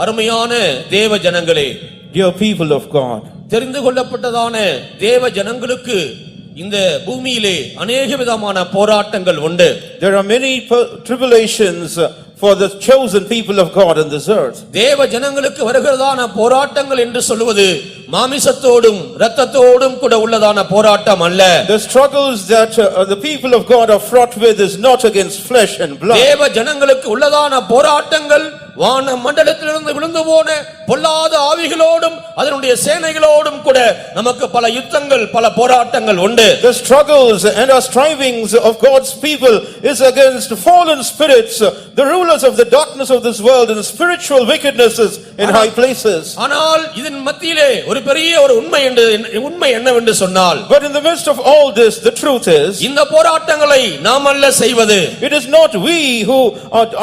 அருமையான தேவ ஜனங்களே, dear people of God, தெரிந்து கொள்ளப்பட்டதான தேவ ஜனங்களுக்கு இந்த பூமியிலே अनेक விதமான போராட்டங்கள் உண்டு. there are many tribulations for the chosen people of God on this earth. தேவ ஜனங்களுக்கு வருகிறதான போராட்டங்கள் என்று சொல்வது மாமிசத்தோடும் இரத்தத்தோடும் கூட உள்ளதான போராட்டம் அல்ல. The struggles that the people of God are fraught with is not against flesh and blood. தேவ ஜனங்களுக்கு உள்ளதான போராட்டங்கள் வான மண்டலத்திலிருந்து விழுந்து போன பொல்லாத ஆவிகளோடும் அதனுடைய சேனைகளோடும் கூட நமக்கு பல யுத்தங்கள் பல போராட்டங்கள் உண்டு. The struggles and our strivings of God's people is against fallen spirits, the rulers of the darkness of this world and spiritual wickednesses in high places. ஆனால் இதன் மத்தியிலே ஒரு பெரிய ஒரு உண்மை என்னவென்று சொன்னால், but in the midst of all this, the truth is, இந்த போராட்டங்களை நாம் அல்ல செய்வது. it is not we who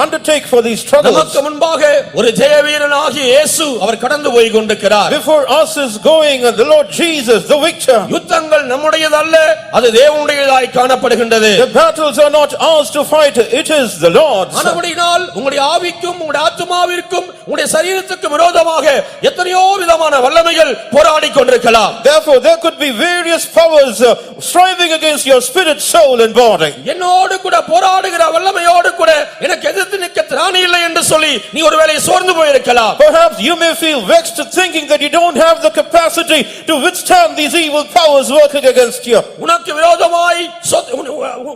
undertake for these struggles. நமக்கு முன்பாக ஒரு ஜெயவீரனாகிய இயேசு அவர் கடந்து போய் கொண்டிருக்கிறார். before us is going the Lord Jesus, the victor. யுத்தங்கள் நம்முடையதல்ல, அது தேவனுடையதாய் காணப்படுகின்றது. the battles are not ours to fight, it is the Lord's. ஆனபடியால் உங்களுடைய ஆவிக்கும் உங்களுடைய ஆத்துமாவிற்கும் உங்களுடைய சரீரத்துக்கும் விரோதமாக எத்தனையோ விதமான வல்லமைகள் போராடிக் கொண்டிருக்கலாம். therefore there could be various powers striving against your spirit, soul and body. என்னோடு கூட போராடுகிற வல்லமையோடு கூட எனக்கு எதிர்த்து நிற்க திராணி இல்லை என்று சொல்லி நீ ஒருவேளை சோர்ந்து போயிருக்கலாம். perhaps you may feel vexed thinking that you don't have the capacity to withstand these evil powers working against you. உனக்கு விரோதமாய்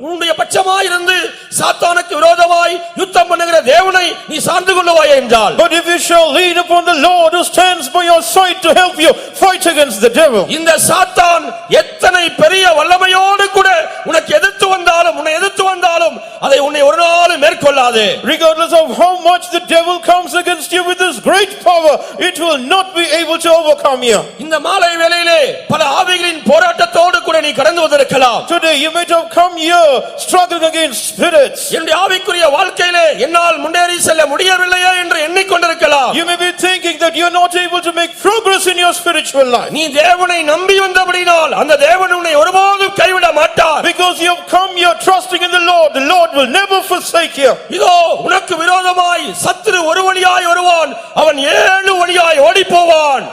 உன்னுடைய பட்சமாய் இருந்து சாத்தானுக்கு விரோதமாய் யுத்தம் பண்ணுகிற தேவனை நீ சார்ந்து கொள்வாய் என்றால், but if you shall lean upon the Lord who stands by your side to help you fight against the devil. இந்த சாத்தான் எத்தனை பெரிய வல்லமையோடு கூட உனக்கு எதிர்த்து வந்தாலும் அதை உன்னை ஒரு நாளும் மேற்கொள்ளாது. regardless of how much the devil comes against you with his great power, it will not be able to overcome you. இந்த மாலை வேளையிலே பல ஆவிகளின் போராட்டத்தோடு கூட நீ கடந்து வந்திருக்கலாம். today you might have come here struggling against spirits. என்னுடைய ஆவிக்குரிய வாழ்க்கையிலே என்னால் முன்னேறி செல்ல முடியவில்லையே என்று எண்ணிக்கொண்டிருக்கலாம். you may be thinking that you are not able to make progress in your spiritual life. நீ தேவனை நம்பி வந்தபடியால் அந்த தேவன் உன்னை ஒருபோதும் கைவிட மாட்டார். because you have come here trusting in the Lord will never forsake you. இதோ உனக்கு விரோதமாய் சத்துரு ஒரு வழியாய் வருவான், அவன் 7 வழியாய் ஓடிப் போவான்.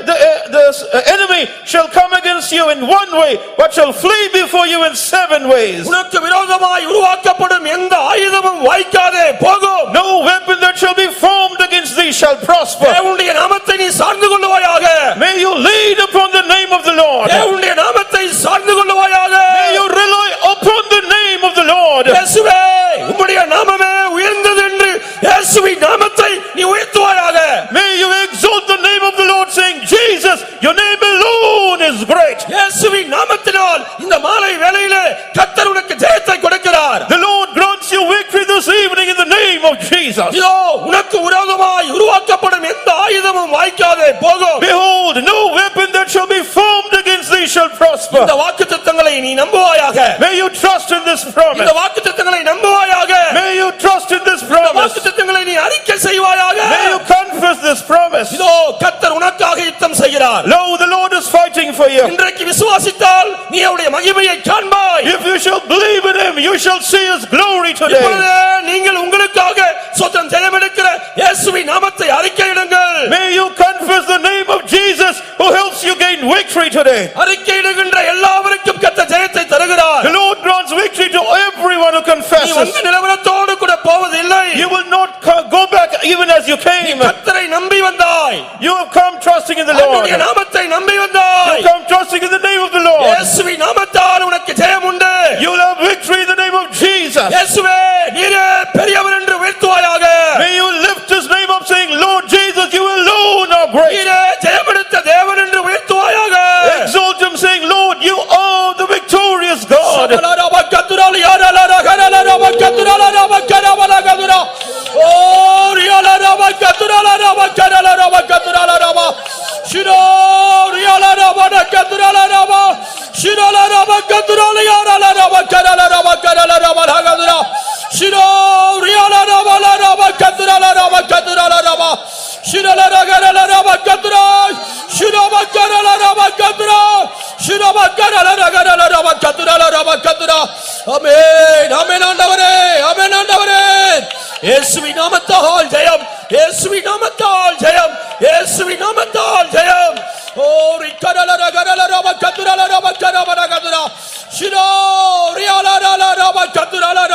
the enemy shall come against you in one way but shall flee before you in 7 ways. உனக்கு விரோதமாய் உருவாக்கப்படும் எந்த ஆயுதமும் வாய்க்காதே போகும். no weapon that shall be formed against thee shall prosper. தேவனுடைய நாமத்தை நீ சார்ந்து கொள்வாயாக. may you lean upon the name of the Lord. தேவனுடைய நாமத்தை சார்ந்து கொள்வாயாக. may you rely upon the name of the Lord. இயேசுவே, உம்முடைய நாமமே உயர்ந்தது என்று இயேசுவின் நாமத்தை நீ உயர்த்துவாயாக. may you exalt the name of the Lord saying, Jesus, your name alone is great. இயேசுவின் நாமத்தினால் இந்த மாலை வேளையிலே கர்த்தர் உனக்கு ஜெயத்தை கொடுக்கிறார். the Lord grants you victory this evening in the name of Jesus. இதோ உனக்கு விரோதமாய் உருவாக்கப்படும் எந்த ஆயுதமும் வாய்க்காதே போகும். behold, no weapon that shall be formed against thee shall prosper. இந்த வாக்குத்தத்தங்களை நீ நம்புவாயாக. may you trust in this promise. இந்த வாக்குத்தத்தங்களை நம்புவாயாக. may you trust in this promise. வாக்குத்தத்தங்களை நீ அறிக்கை செய்வாயாக. may you confess this promise. இதோ கர்த்தர் உனக்காக யுத்தம் செய்கிறார். lo, the Lord is fighting for you. இன்றைக்கு விசுவாசித்தால் நீ அவருடைய மகிமையை காண்பாய். if you shall believe in him, you shall see his glory today. இப்பொழுதே நீங்கள் உங்களுக்காக சொந்தம் ஜெயமெடுக்கிற இயேசுவின் நாமத்தை அறிக்கையிடுங்கள். may you confess the name of Jesus who helps you gain victory today. அறிக்கையிடுகின்ற எல்லாவருக்கும் கர்த்தர் ஜெயத்தை தருகிறார். the Lord grants victory to everyone who confesses. நீ வந்த நிலவரத்தோடு கூட போவதில்லை. you will not go back even as you came. கர்த்தரை நம்பி வந்தாய். you have come trusting in the Lord. அவருடைய நாமத்தை நம்பி வந்தாய். you have come trusting in the name of the Lord. இயேசுவின் நாமத்தால் உனக்கு ஜெயம் உண்டு. you will have victory in the name of Jesus. இயேசுவே, நீரே பெரியவர் என்று உயர்த்துவாயாக. may you lift his name up saying, Lord Jesus, you alone are great. நீரே ஜெயமெடுத்த தேவன் என்று உயர்த்துவாயாக. exalt him saying, Lord, you are the victorious God. இயேசுவின் நாமத்தால் ஜெயம், இயேசுவின் நாமத்தால் ஜெயம், இயேசுவின் நாமத்தால் ஜெயம். ஓ ரிகரலர கரலர கதுரலர கரவர கதுரா ஷிரோ ரியாலர கதுரலர.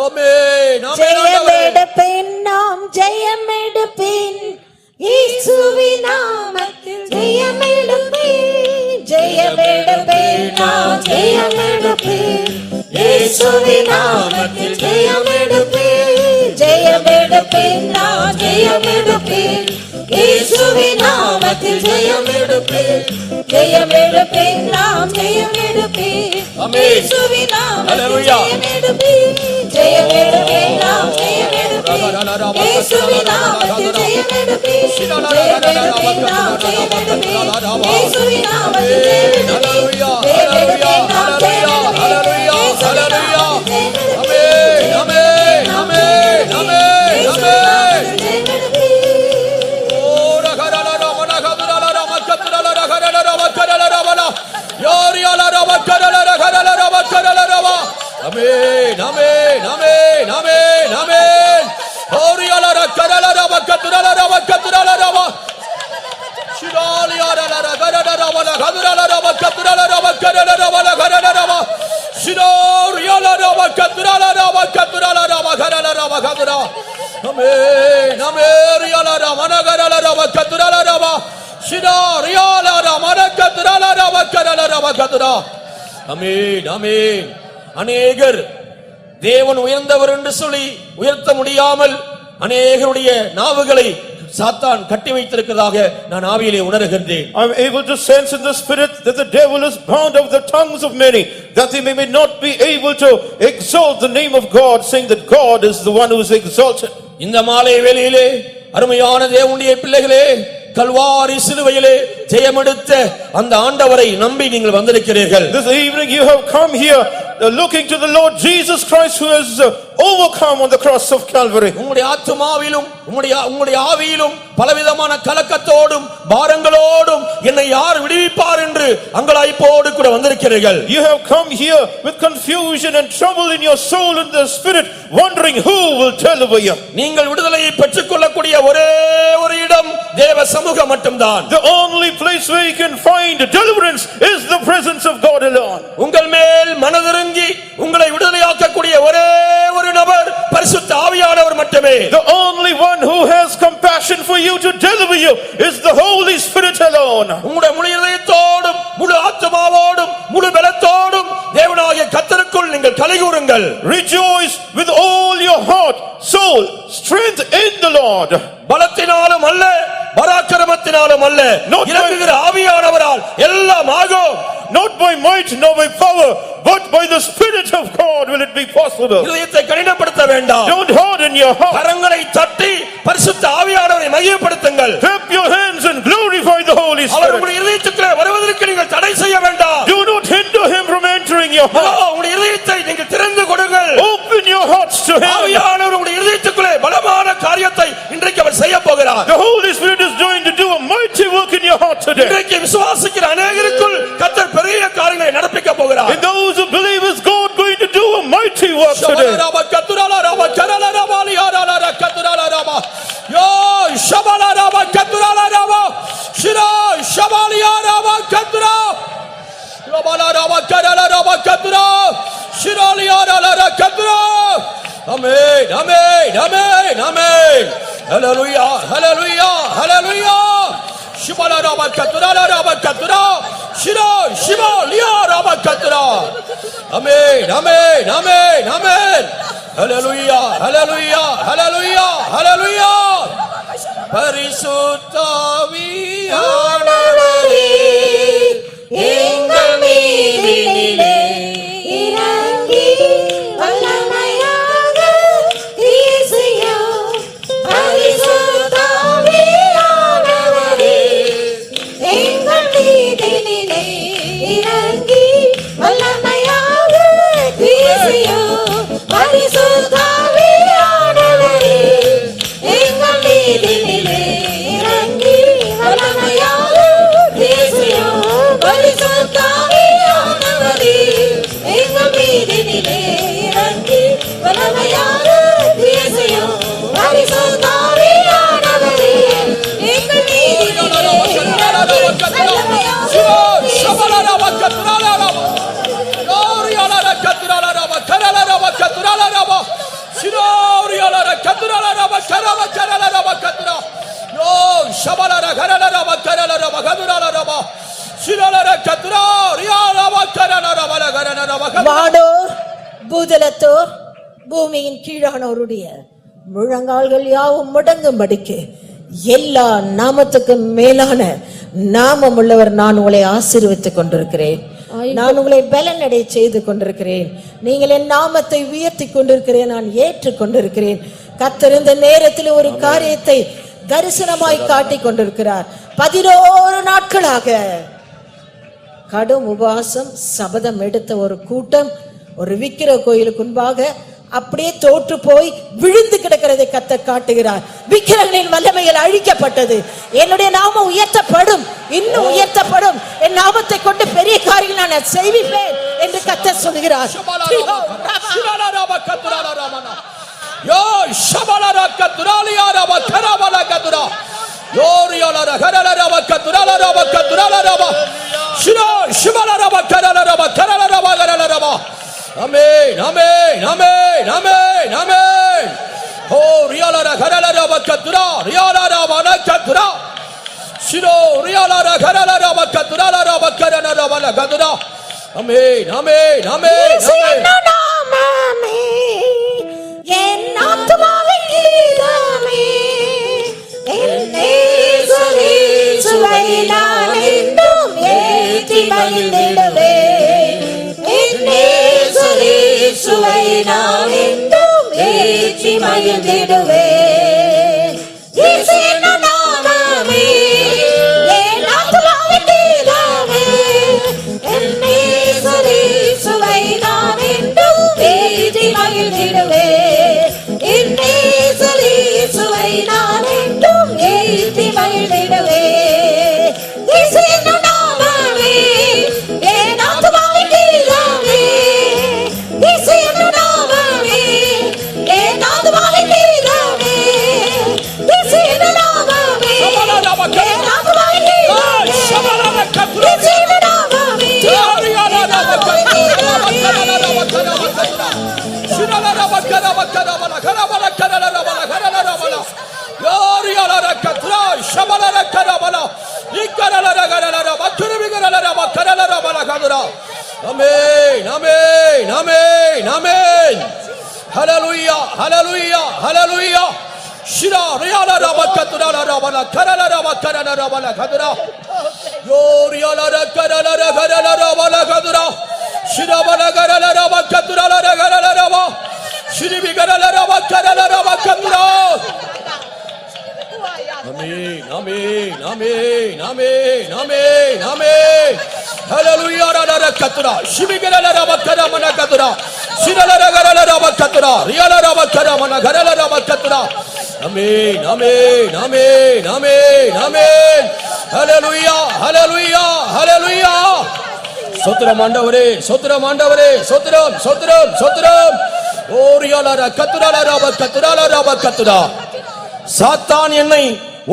ஆமென். ஜெயமெடுப்பேன் நாம் ஜெயமெடுப்பேன் இயேசுவின் நாமத்தில் ஜெயமெடுப்பேன். ஜெயமெடுப்பேன் நாம் ஜெயமெடுப்பேன் இயேசுவின் நாமத்தில் ஜெயமெடுப்பேன். ஜெயமெடுப்பேன் நாம் ஜெயமெடுப்பேன் இயேசுவின் நாமத்தில் ஜெயமெடுப்பேன். ஜெயமெடுப்பேன் நாம் ஜெயமெடுப்பேன் இயேசுவின் நாமத்தில் ஜெயமெடுப்பேன். ஜெயமெடுப்பேன் நாம் ஜெயமெடுப்பேன் இயேசுவின் நாமத்தில் ஜெயமெடுப்பேன். ஜெயமெடுப்பேன் நாம் ஜெயமெடுப்பேன் இயேசுவின் நாமத்தில் ஜெயமெடுப்பேன். ஜெயமெடுப்பேன் நாம் ஜெயமெடுப்பேன் இயேசுவின் நாமத்தில் ஜெயமெடுப்பேன். ஆமென். ஆமென். ஆமென். ஆமென். ஓ ரகரலர மனகதுரலர மக்கதுரலர கரலர மக்கரலர வல யோரியலர மக்கரலர கரலர மக்கரலர வ. ஆமென். ஆமென். ஆமென். ஆமென். ஆமென். ஓரியலர கரலர மக்கதுரலர மக்கதுரலர வ ஷிராலியரலர கரலர வல கதுரலர மக்கதுரலர மக்கரலர வல கரலர வ ஷிரோரியலர மக்கதுரலர மக்கதுரலர மக்கரலர மக்கதுரா. ஆமென். ஆமெரியலர மனகரலர மக்கதுரலர வ ஷிராரியலர மனகதுரலர மக்கரலர மக்கதுரா. ஆமென். ஆமென். அநேகர் தேவன் உயர்ந்தவர் என்று சொல்லி உயர்த்த முடியாமல் அநேகருடைய நாவுகளை சாத்தான் கட்டி வைத்திருக்கிறதாக நான் ஆவியிலே உணர்கின்றேன். I am able to sense in the spirit that the devil is bound of the tongues of many, that they may not be able to exalt the name of God, saying that God is the one who is exalted. இந்த மாலை வேளையிலே அருமையான தேவனுடைய பிள்ளைகளே, கல்வாரி சிலுவையிலே ஜெயமெடுத்த அந்த ஆண்டவரை நம்பி நீங்கள் வந்திருக்கிறீர்கள். This evening you have come here looking to the Lord Jesus Christ who has overcome on the cross of Calvary. உம்முடைய ஆத்துமாவிலும் உம்முடைய ஆவியிலும் பலவிதமான கலக்கத்தோடும் பாரங்களோடும் என்னை யார் விடுவிப்பார் என்று அங்கலாய்ப்போடு கூட வந்திருக்கிறீர்கள். You have come here with confusion and trouble in your soul and the spirit, wondering who will deliver you. நீங்கள் விடுதலையை பெற்றுக்கொள்ளக்கூடிய ஒரே ஒரு இடம் தேவ சமூகம் மட்டும்தான். The only place where you can find deliverance is the presence of God alone. உங்கள் மேல் மனதிறங்கி உங்களை விடுதலையாக்கக்கூடிய ஒரே ஒரு நபர் பரிசுத்த ஆவியானவர் மட்டுமே. The only one who has compassion for you to deliver you is the Holy Spirit alone. உங்களுடைய முழு இதயத்தோடும் முழு ஆத்துமாவோடும் முழு பலத்தோடும் தேவனாகிய கர்த்தருக்குள் நீங்கள் கலிகூருங்கள். Rejoice with all your heart, soul, strength in the Lord. பலத்தினாலும் அல்ல, பராக்கிரமத்தினாலும் அல்ல, இறங்குகிற ஆவியானவரால் எல்லாம் ஆகும். Not by might nor by power, but by the Spirit of God will it be possible. இதயத்தை கடினப்படுத்த வேண்டாம். Don't harden your heart. கரங்களை தட்டி பரிசுத்த ஆவியானவரை மகிமைப்படுத்துங்கள். Clap your hands and glorify the Holy our Spirit. உங்களுடைய இதயத்துக்குள்ளே வருவதற்கு நீங்கள் தடை செய்ய வேண்டாம். Do not hinder him from entering your heart. உங்களுடைய இதயத்தை நீங்கள் திறந்து கொடுங்கள். Open your hearts to him. ஆவியானவர் உங்களுடைய இதயத்துக்குள்ளே பலமான காரியத்தை இன்றைக்கு அவர் செய்ய போகிறார். The Holy Spirit is going to do a mighty work in your heart today. இன்றைக்கு விசுவாசிக்கிற அநேகருக்குள் கர்த்தர் பெரிய காரியங்களை நடப்பிக்க போகிறார். In those who believe is God going to do a mighty work today. Yo shabala raba katurala raba shira shabalia raba katura shabala raba karala raba katura shiralia raba katura. Amen. Amen. Amen. Amen. Hallelujah. Hallelujah. Hallelujah. Shibala raba katurala raba katura shira shibalia raba katura. Amen. Amen. Amen. Amen. Hallelujah. Hallelujah. Hallelujah. Hallelujah. பரிசுத்த ஆவியானவரே எங்கள் மீதினிலே இறங்கி வல்லமையாக வீசும். பரிசுத்த ஆவியானவரே எங்கள் மீதினிலே இறங்கி வல்லமையாக வீசும். பரிசுத்த ஆவியானவரே எங்கள் மீதினிலே இறங்கி வல்லமையாக katurala raba karaba karala raba katura. Yo shabalara karala raba karala raba katurala raba. Shirala katura riya raba karala raba karala raba katura. வானோர் பூதலத்தோர் பூமியின் கீழானோருடைய முழங்கால்கள் யாவும் முடங்கும்படிக்கு எல்லா நாமத்துக்கும் மேலான நாமம் உள்ளவர் நான் உங்களை ஆசீர்வதித்துக் கொண்டிருக்கிறேன். நான் உங்களை பலனடை செய்து கொண்டிருக்கிறேன். நீங்கள் என் நாமத்தை உயர்த்தி கொண்டிருக்கிறேன். நான் ஏற்றுக் கொண்டிருக்கிறேன். கர்த்தர் இந்த நேரத்தில் ஒரு காரியத்தை தரிசனமாய் காட்டிக் கொண்டிருக்கிறார். 11 நாட்களாக கடும் உபவாசம் சபதம் எடுத்த ஒரு கூட்டம் ஒரு விக்கிர கோயிலுக்கு முன்பாக அப்படியே தோற்று போய் விழுந்து கிடக்கிறதை கர்த்தர் காட்டுகிறார். விக்கிரங்களின் வல்லமைகள் அழிக்கப்பட்டது. என்னுடைய நாமம் உயர்த்தப்படும், இன்னும் உயர்த்தப்படும். என் நாமத்தை கொண்டு பெரிய காரியங்கள் நான் செய்விப்பேன் என்று கர்த்தர் சொல்கிறார். Yo shabalara katuraliya raba karabala katura. Yoriyalara karala raba katurala raba katurala raba. Shira shibala raba karala raba karala raba karala raba. Amen, amen, amen, amen, amen. Oh, riyalara karala raba katura, riyala raba na katura. Shiro riyalara karala raba katurala raba karala raba na katura. Amen, amen, amen, amen. நாமமே என் ஆத்துமாவின் கீதமே, என் இயேசுவை நான் என்றும் ஏற்றி மகிழ்ந்திடுவேன். என் இயேசுவை நான் என்றும் ஏற்றி மகிழ்ந்திடுவேன். இயேசு என்னும் நாமமே என் ஆத்துமாவின் கீதமே, என் இயேசுவை நான் என்றும் ஏற்றி மகிழ்ந்திடுவேன். என் இயேசுவை நான் என்றும் ஏற்றி மகிழ்ந்திடுவேன். இயேசு என்னும் நாமமே என் ஆத்துமாவின் கீதமே, இயேசு என்னும் நாமமே என் ஆத்துமாவின் கீதமே, இயேசு என்னும் நாமமே என் ஆத்துமாவின் கீதமே, இயேசு என்னும் நாமமே Amen, amen, amen, amen. Hallelujah, hallelujah, hallelujah. Shira riyala raba katura raba karala raba karala raba kadura. Yoriyala karala raba kadura. Shira bala karala raba katura karala raba. Shiri bi karala raba karala raba kadura. Amen, amen, amen, amen, amen, amen. Hallelujah, rara katura. Shibi karala raba karama kadura. Shirala karala raba katura. Riyala raba karama karala raba katura. Amen, amen, amen, amen, amen. Hallelujah, hallelujah, hallelujah. Sotram ஆண்டவரே, sotram ஆண்டவரே, sotram, sotram, sotram. ஓரியாலர கத்துராலரப கத்துராலரப கத்துரா. சாத்தான் என்னை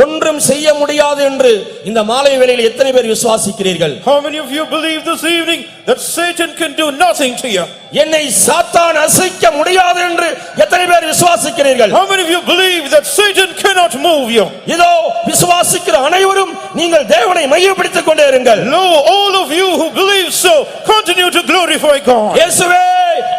ஒன்றும் செய்ய முடியாது என்று இந்த மாலை வேளையில் எத்தனை பேர் விசுவாசிக்கிறீர்கள்? How many of you believe this evening that Satan can do nothing to you? என்னை சாத்தான் அசைக்க முடியாது என்று எத்தனை பேர் விசுவாசிக்கிறீர்கள்? How many of you believe that Satan cannot move you? இதோ விசுவாசிக்கிற அனைவரும் நீங்கள் தேவனை மையப்படுத்திக் கொண்டே இருங்கள். Lo, all of you who believe so, continue to glorify God. இயேசுவே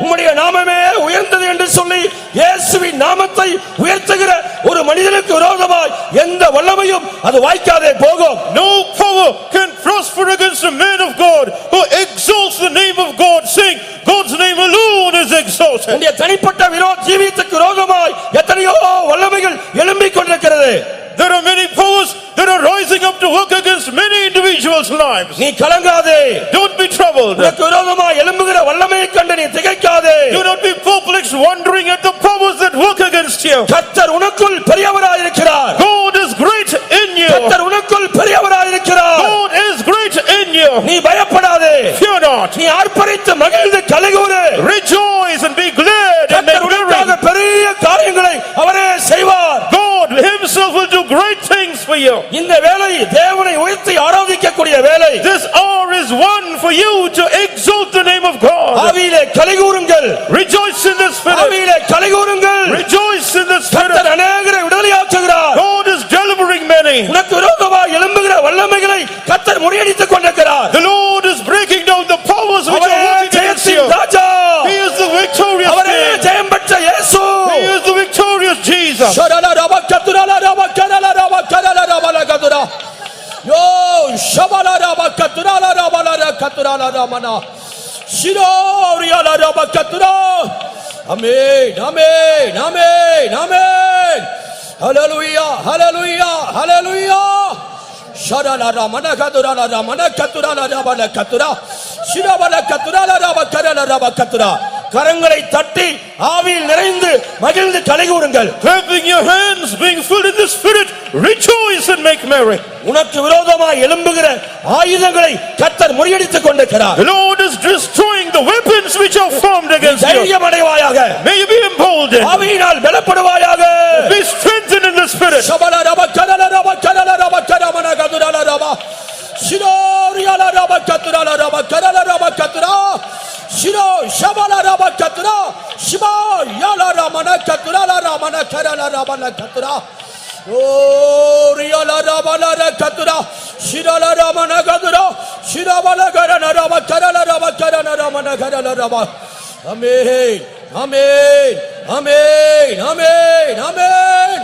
உம்முடைய நாமமே உயர்ந்தது என்று சொல்லி இயேசுவின் நாமத்தை உயர்த்துகிற ஒரு மனிதனுக்கு விரோதமாய் எந்த வல்லமையும் அது வாய்க்காதே போகும். No power can prosper against a man of God who exalts the name of God, saying God's name alone is exalted. உன்னுடைய தனிப்பட்ட ஜீவியத்துக்கு விரோதமாய் எத்தனையோ வல்லமைகள் எழும்பிக் கொண்டிருக்கிறது. There are many powers that are rising up to work against many individuals' lives. நீ கலங்காதே. Don't be troubled. உனக்கு விரோதமாய் எழும்புகிற வல்லமையை கண்டு நீ திகைக்காதே. Do not be perplexed wondering at the powers that work against you. கர்த்தர் உனக்குள் பெரியவராய் இருக்கிறார். God is great in you. கர்த்தர் உனக்குள் பெரியவராய் இருக்கிறார். God is great in you. நீ பயப்படாதே. Fear not. நீ ஆர்ப்பரித்து மகிழ்ந்து கலிகூரு. Rejoice and be glad and make merry. பெரிய காரியங்களை அவரே செய்வார். God himself will do great things for you. இந்த வேளை தேவனை உயர்த்தி ஆராதிக்கக்கூடிய வேளை. This hour is one for you to exalt the name of God. ஆவியிலே கலிகூருங்கள். Rejoice in the Spirit. ஆவியிலே கலிகூருங்கள். Rejoice in the Spirit. கர்த்தர் அநேகரை விடுதலையாக்குகிறார். God is delivering many. உனக்கு விரோதமாக எழும்புகிற வல்லமைகளை கர்த்தர் முறியடித்துக் கொண்டிருக்கிறார். The Lord is breaking down the powers which are working against you. Raja. He is the victorious அவரே King. ஜெயம் பெற்ற இயேசு. He is the victorious Jesus. ஷரல ரப கதுரல ரப கரல ரப கரல ரப கதுரா. யோ ஷபல ரப கதுரல ரப கதுரல ரமனா. ஷிரோரியல ரப கதுரா. ஆமென் ஆமென் ஆமென் ஆமென். ஹalleluya ஹalleluya ஹalleluya. ஷரல ரமன கதுரல ரமன கதுரல ரப கதுரா. ஷிரபல கதுரல ரப கரல ரப கதுரா. கரங்களை தட்டி ஆவியில் நிறைந்து மகிழ்ந்து கலிகூருங்கள். Clapping your hands, being filled in the Spirit, rejoice and make merry. உனக்கு விரோதமாய் எழும்புகிற ஆயுதங்களை கர்த்தர் முறியடித்துக் கொண்டிருக்கிறார். The Lord is destroying the weapons which are formed against you. தைரியமடைவாயாக. May you be emboldened. ஆவியினால் பலப்படுவாயாக. Be strengthened in the Spirit. ஷபல ரப கரல ரப கரல ரப கரமன கதுரல ரப. ஷிரோரியல ரப கதுரல ரப கரல ரப கதுரா. ஷிரோ ஷபல ரப கதுரா. ஷிபா யல ரமன கதுரல ரமன கரல ரபன கதுரா. ஓரியல ரபல கதுரா. ஷிரல ரமன கதுரா. ஷிரபல கரன ரப கரல ரப கரன ரமன கரல ரப. ஆமென் ஆமென் ஆமென் ஆமென் ஆமென்.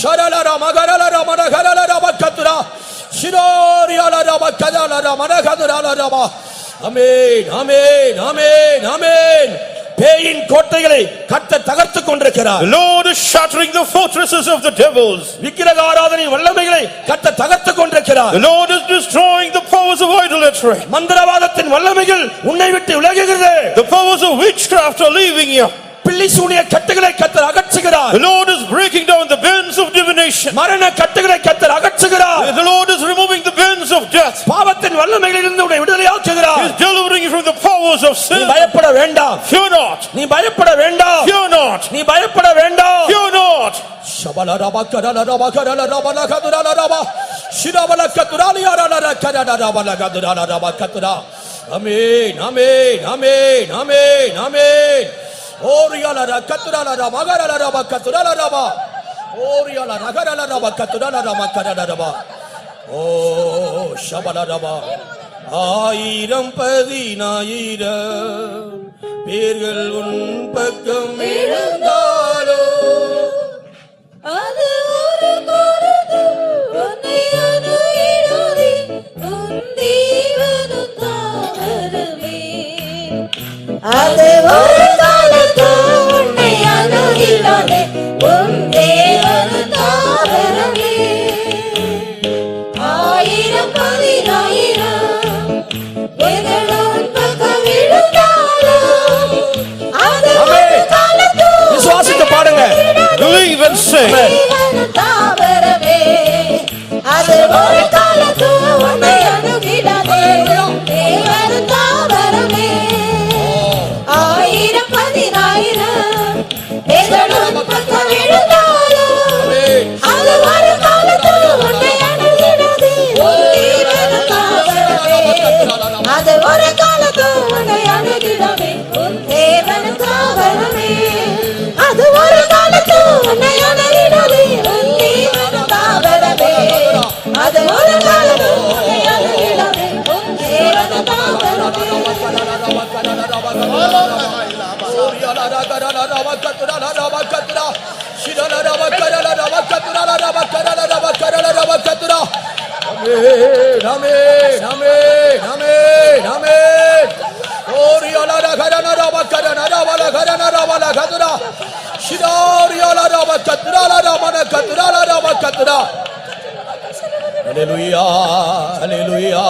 ஷரல ரம கரல ரமன கரல ரப கதுரா. ஷிரோரியல ரப கரல ரமன கதுரல ரப. ஆமென் ஆமென் ஆமென் ஆமென். பேயின் கோட்டைகளை கர்த்தர் தகர்த்துக் கொண்டிருக்கிறார். The Lord is shattering the fortresses of the devils. விக்கிரக ஆராதனை வல்லமைகளை கர்த்தர் தகர்த்துக் கொண்டிருக்கிறார். The Lord is destroying the powers of idolatry. மந்திரவாதத்தின் வல்லமைகள் உன்னை விட்டு விலகுகிறது. The powers of witchcraft are leaving you. பில்லிசூனிய கட்டுகளை கர்த்தர் அகற்றுகிறார். The Lord is breaking down the bands of divination. மரண கட்டுகளை கர்த்தர் அகற்றுகிறார். The Lord is removing the bands of death. பாவத்தின் வல்லமைகளிலிருந்து உன்னை விடுதலையாக்குகிறார். He is delivering you from the powers of நீ sin. பயப்பட வேண்டாம். Fear not. நீ பயப்பட வேண்டாம். Fear not. நீ பயப்பட வேண்டாம். Fear not. ஷபல ரப கரல ரப கரல ரப கதுரல ரப. ஷிரபல கதுரல யரல கரல ரப கதுரல ரப கதுரா. ஆமென் ஆமென் ஆமென் ஆமென் ஆமென். ஓரியல கதுரல ரப கரல ரப கதுரல ரப. ஓரியல கரல ரப கதுரல ரப கரல ரப. ஓ ஷபல ரப. ஆயிரம் பதினாயிரம் பேர்கள் உன் பக்கம் விழுந்தாலோ அது ஒரு பொழுது உன்னை அணுகிடாதே, உன் தேவனும் தாவரமே. அது ஒரு காலத்து உன்னை அணுகிடாதே, உன் தேவனும் தாவரமே. ஆயிரம் பதினாயிரம் பேர்களும் பக்கம் விழுந்தாலும் அது ஒரு காலத்து விசுவாசித்து பாடுங்க. Believe and sing. தாவரமே. அது ஒரு காலத்து உன்னை அணுகிடாதே, தேவன் தாவரமே. ஆயிரம் பதினாயிரம் பேர்களும் பக்கம் விழுந்தாலும் அது ஒரு காலத்து உன்னை அணுகிடாதே, தேவன் தாவரமே. அது ஒரு காலத்து உன்னை அணுகிடாதே, உன் தேவன் தாவரமே. அது ஒரு காலத்து உன்னை அணுகிடாதே, உன் தேவன் தாவரமே. அது ஒரு காலத்து உன்னை அணுகிடாதே, உன் தேவன் தாவரமே. ஆமென் ஆமென் ஆமென் ஆமென். ஓரியல கரன ரப கரன ரபல கரன ரபல கதுரா. ஷிரோரியல ரப கதுரல ரபன கதுரல ரப கதுரா. ஹalleluya ஹalleluya.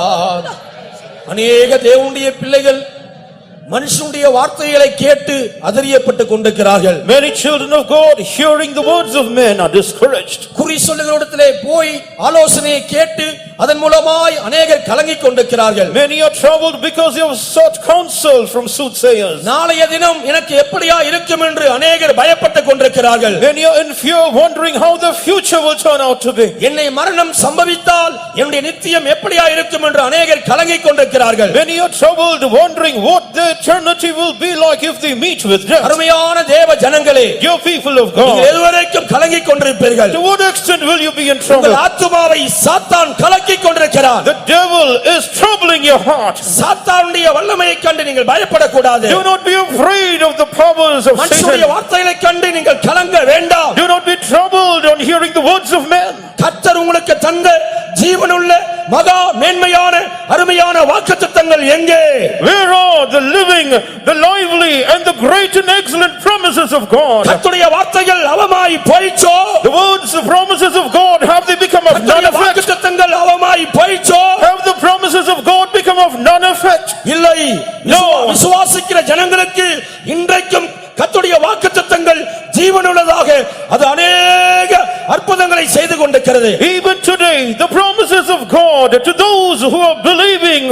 அநேக தேவனுடைய பிள்ளைகள் மனுஷனுடைய வார்த்தைகளை கேட்டு அதறியப்பட்டுக் கொண்டிருக்கிறார்கள். Many children of God hearing the words of men are discouraged. குறி சொல்லுகிற இடத்திலே போய் ஆலோசனையை கேட்டு அதன் மூலமாய் அநேகர் கலங்கிக் கொண்டிருக்கிறார்கள். Many are troubled because you have sought counsel from soothsayers. நாளைய தினம் எனக்கு எப்படியா இருக்கும் என்று அநேகர் பயப்பட்டுக் கொண்டிருக்கிறார்கள். Many are in fear, wondering how the future will turn out to be. என்னை மரணம் சம்பவித்தால் என்னுடைய நித்தியம் எப்படியா இருக்கும் என்று அநேகர் கலங்கிக் கொண்டிருக்கிறார்கள். Many are troubled, wondering what their eternity will be like if they meet with death. அருமையான தேவ ஜனங்களே, Your people of நீங்கள் God, எதுவரைக்கும் கலங்கிக் கொண்டிருப்பீர்கள்? to what extent will you be in உங்கள் trouble? ஆத்துமாவை சாத்தான் கலக்கிக் கொண்டிருக்கிறார். The devil is troubling your heart. சாத்தானுடைய வல்லமையைக் கண்டு நீங்கள் பயப்படக்கூடாது. Do not be afraid of the powers of மனுஷனுடைய Satan. வார்த்தைகளைக் கண்டு நீங்கள் கலங்க வேண்டாம். Do not be troubled on hearing the words of men. கர்த்தர் உங்களுக்கு தந்த ஜீவனுள்ள மகா மேன்மையான அருமையான வாக்குத்தத்தங்கள் எங்கே? Where are the living, the lively and the great and excellent promises of God? கர்த்தருடைய வார்த்தைகள் அவமாய் போயிச்சோ? The words, the promises of God, have they become of none கர்த்தருடைய effect? வாக்குத்தத்தங்கள் அவமாய் போயிச்சோ? Have the promises of God become of none effect? இல்லை. No. விசுவாசிக்கிற ஜனங்களுக்கு இன்றைக்கும் கர்த்தருடைய வாக்குத்தத்தங்கள் ஜீவனுள்ளதாக அது அநேக அற்புதங்களை செய்து கொண்டிருக்கிறது. Even today, the promises of God to those who are believing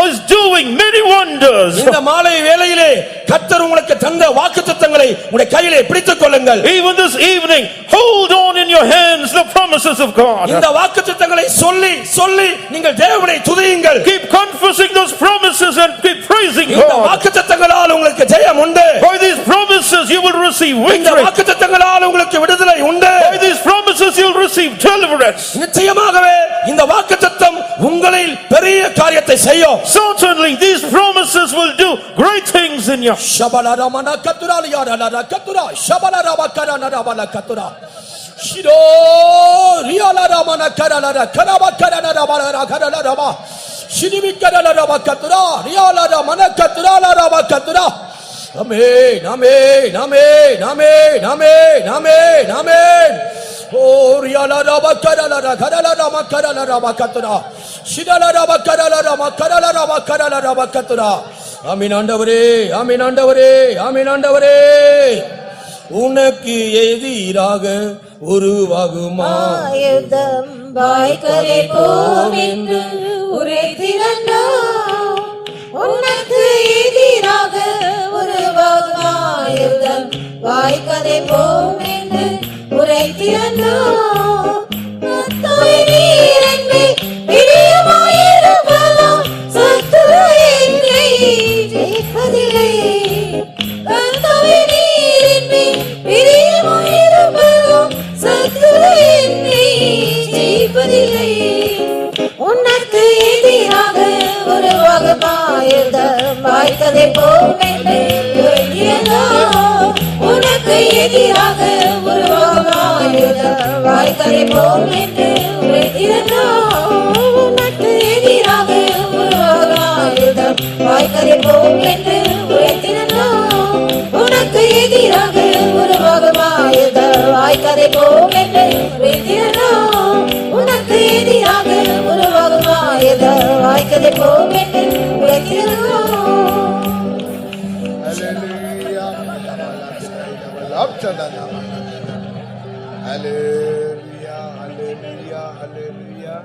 is doing many wonders. இந்த மாலை வேளையிலே கர்த்தர் உங்களுக்கு தந்த வாக்குத்தத்தங்களை உங்களுடைய கையிலே பிடித்துக் கொள்ளுங்கள். Even this evening, hold on in your hands the promises of God. இந்த வாக்குத்தத்தங்களை சொல்லி சொல்லி நீங்கள் தேவனை துதியுங்கள். Keep confessing those promises and keep praising இந்த God. வாக்குத்தத்தங்களால் உங்களுக்கு ஜெயம் உண்டு. By these promises you will receive இந்த victory. வாக்குத்தத்தங்களால் உங்களுக்கு விடுதலை உண்டு. By these promises you will receive deliverance. நிச்சயமாகவே இந்த வாக்குத்தத்தம் உங்களில் பெரிய காரியத்தை செய்யும். Certainly these promises will do great things in your ஷபலரமன கத்துராலியாரலர கத்துரா ஷபலரபக்கரனரபல கத்துரா ஷிரோ ரியாலரமன கரலர கரபக்கரனரபல கரலரப ஷிரிவிக்கரலரப கத்துரா ரியாலரமன கத்துராலரப கத்துரா. ஆமென் ஆமென் ஆமென் ஆமென் ஆமென் ஆமென் ஆமென். ஓ ரியாலரப கரலர கரலரப கரலரப கத்துரா ஷிரலரப கரலரப கரலரப கரலரப கத்துரா. ஆமென் ஆண்டவரே ஆமென் ஆண்டவரே ஆமென் ஆண்டவரே. உனக்கு எதிராக உருவாகுமா ஆயுதம் வாய்க்கரை போவென்று உரைத்திரண்டோ, உனக்கு எதிராக உருவாகும் ஆயுதம் வாய்க்கரை போவென்று உரைத்திரண்டோ. கர்த்தாவே நீர் என்மேல் பிரியமாயிருப்பதால் சத்துரு என்னை ஜெயிப்பதில்லை. கர்த்தாவே நீர் என்மேல் பிரியமாயிருப்பதால் சத்துரு என்னை ஜெயிப்பதில்லை. உனக்கு எதிராக உருவாகும் ஆயுதம் வாய்க்கதை போவென்று உரைக்கிறதோ, உனக்கு எதிராக உருவாகும் ஆயுதம் வாய்க்கதை போவென்று உரைக்கிறதோ. உனக்கு எதிராக உருவாகும் ஆயுதம் வாய்க்கதை போவென்று உரைக்கிறதோ, உனக்கு எதிராக உருவாகும் ஆயுதம் வாய்க்கதை போவென்று உரைக்கிறதோ. உனக்கு எதிராக உருவாகும் ஆயுதம் வாய்க்கதை போவென்று உரைக்கிறதோ. Hallelujah, hallelujah, hallelujah.